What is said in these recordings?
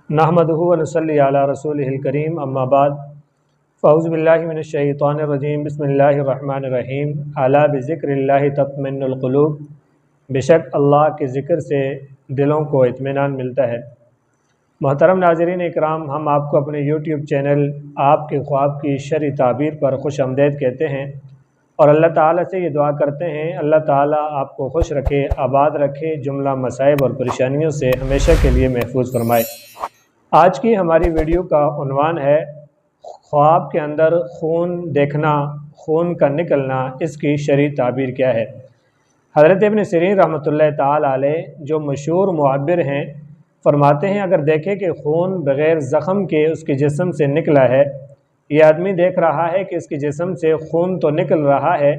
नहमदुहु व नुसल्ली अला रसूलिहिल करीम अम्मा बाद फ़अऊज़ु बिल्लाहि मिनश्शैतानिर रजीम बिस्मिल्लाहिर रहमानिर रहीम अला बिज़िक्रिल्लाहि तत्मइन्नुल क़ुलूब। बेशक अल्लाह के ज़िक्र से दिलों को इत्मीनान मिलता है। मोहतरम नाज़रीन इकराम, हम आपको अपने यूट्यूब चैनल आपके ख्वाब की शरई ताबीर पर खुश आमदीद कहते हैं और अल्लाह ताला से ये दुआ करते हैं अल्लाह ताला आपको खुश रखे, आबाद रखे, जुमला मसाइब और परेशानियों से हमेशा के लिए महफूज फरमाए। आज की हमारी वीडियो का उन्वान है ख्वाब के अंदर खून देखना, खून का निकलना, इसकी शरई ताबीर क्या है। हज़रत इब्न सिरीन रहमतुल्लाह ताला अलैह जो मशहूर मुअब्बिर हैं, फरमाते हैं अगर देखें कि खून बग़ैर ज़ख़म के उसके जिस्म से निकला है, ये आदमी देख रहा है कि इसके जिस्म से खून तो निकल रहा है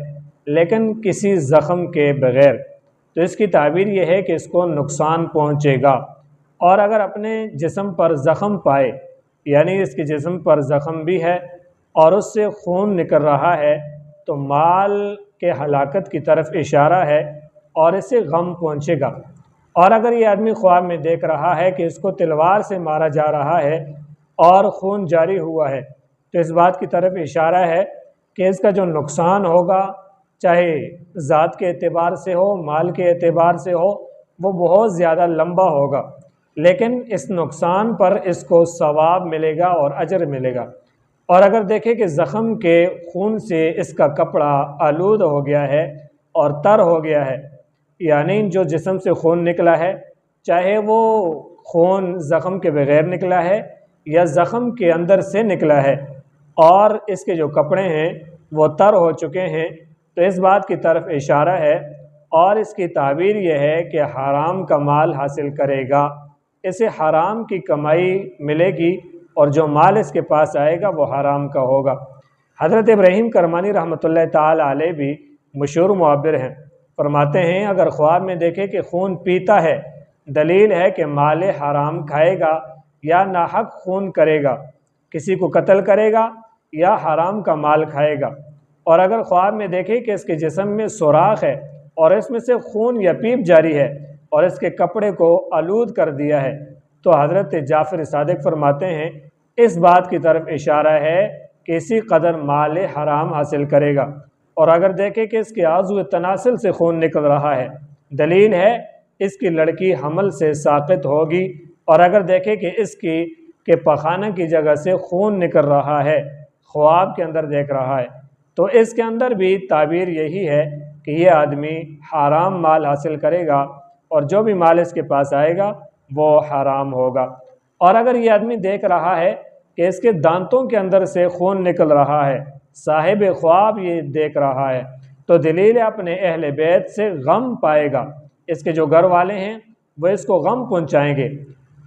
लेकिन किसी ज़ख़म के बग़ैर, तो इसकी ताबीर ये है कि इसको नुकसान पहुँचेगा। और अगर अपने जिस्म पर ज़ख़म पाए, यानी इसके जिस्म पर ज़ख़म भी है और उससे खून निकल रहा है, तो माल के हलाकत की तरफ इशारा है और इससे गम पहुँचेगा। और अगर ये आदमी ख्वाब में देख रहा है कि इसको तलवार से मारा जा रहा है और खून जारी हुआ है, तो इस बात की तरफ इशारा है कि इसका जो नुकसान होगा, चाहे ज़ात के एतबार से हो, माल के एतबार से हो, वो बहुत ज़्यादा लंबा होगा, लेकिन इस नुकसान पर इसको सवाब मिलेगा और अजर मिलेगा। और अगर देखें कि ज़ख़म के खून से इसका कपड़ा आलूद हो गया है और तर हो गया है, यानी जो जिस्म से खून निकला है, चाहे वो खून ज़ख़म के बग़ैर निकला है या ज़ख़म के अंदर से निकला है, और इसके जो कपड़े हैं वो तर हो चुके हैं, तो इस बात की तरफ इशारा है और इसकी ताबीर यह है कि हराम का माल हासिल करेगा, इसे हराम की कमाई मिलेगी और जो माल इसके पास आएगा वो हराम का होगा। हज़रत इब्राहीम करमानी रहमतुल्लाह ताला अलैह भी मशहूर मुअब्बिर हैं, फरमाते हैं अगर ख्वाब में देखे कि खून पीता है, दलील है कि माल हराम खाएगा या नाहक खून करेगा, किसी को कत्ल करेगा या हराम का माल खाएगा। और अगर ख्वाब में देखे कि इसके जिस्म में सुराख है और इसमें से खून या पीप जारी है और इसके कपड़े को आलूद कर दिया है, तो हज़रत जाफ़र सादिक फरमाते हैं इस बात की तरफ इशारा है कि इसी कदर माल हराम हासिल करेगा। और अगर देखें कि इसके आज़ू तनासिल से खून निकल रहा है, दलील है इसकी लड़की हमल से साक़ित होगी। और अगर देखें कि इसकी के पखाना की जगह से खून निकल रहा है, ख्वाब के अंदर देख रहा है, तो इसके अंदर भी ताबीर यही है कि ये आदमी हराम माल हासिल करेगा और जो भी माल इसके पास आएगा वो हराम होगा। और अगर ये आदमी देख रहा है कि इसके दांतों के अंदर से खून निकल रहा है, साहिब ख्वाब ये देख रहा है, तो दलील अपने अहले बैत से गम पाएगा, इसके जो घर वाले हैं वो इसको गम पहुँचाएंगे।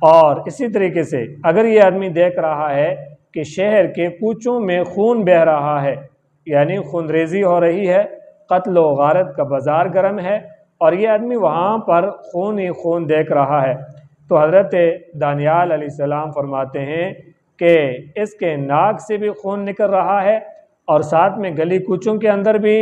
और इसी तरीके से अगर ये आदमी देख रहा है कि शहर के कूचों में खून बह रहा है, यानी खूनरेज़ी हो रही है, कत्ल व गारत का बाज़ार गर्म है और ये आदमी वहाँ पर खून ही खून देख रहा है, तो हज़रत दानियाल अलैहिस्सलाम फरमाते हैं कि इसके नाक से भी खून निकल रहा है और साथ में गली कूचों के अंदर भी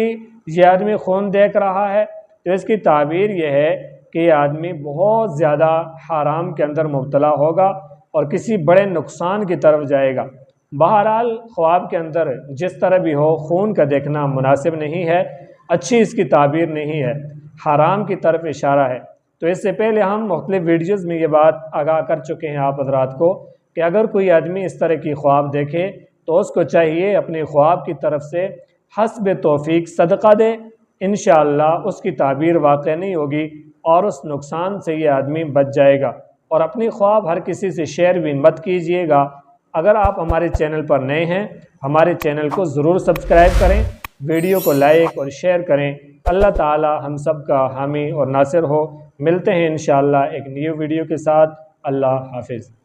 ये आदमी खून देख रहा है, तो इसकी ताबीर यह है कि ये आदमी बहुत ज़्यादा हराम के अंदर मुब्तला होगा और किसी बड़े नुकसान की तरफ जाएगा। बहरहाल ख्वाब के अंदर जिस तरह भी हो खून का देखना मुनासिब नहीं है, अच्छी इसकी ताबीर नहीं है, हराम की तरफ इशारा है। तो इससे पहले हम मुख्तलिफ वीडियोज़ में ये बात आगाह कर चुके हैं आप हज़रात को कि अगर कोई आदमी इस तरह की ख्वाब देखे तो उसको चाहिए अपने ख्वाब की तरफ से हस्ब तौफीक सदका दे, इंशाअल्लाह उसकी ताबीर वाक़ई नहीं होगी और उस नुकसान से ये आदमी बच जाएगा। और अपनी ख्वाब हर किसी से शेयर भी मत कीजिएगा। अगर आप हमारे चैनल पर नए हैं, हमारे चैनल को ज़रूर सब्सक्राइब करें, वीडियो को लाइक और शेयर करें। अल्लाह ताला हम सब का हामी और नासिर हो। मिलते हैं इंशाअल्लाह एक न्यू वीडियो के साथ। अल्लाह हाफिज़।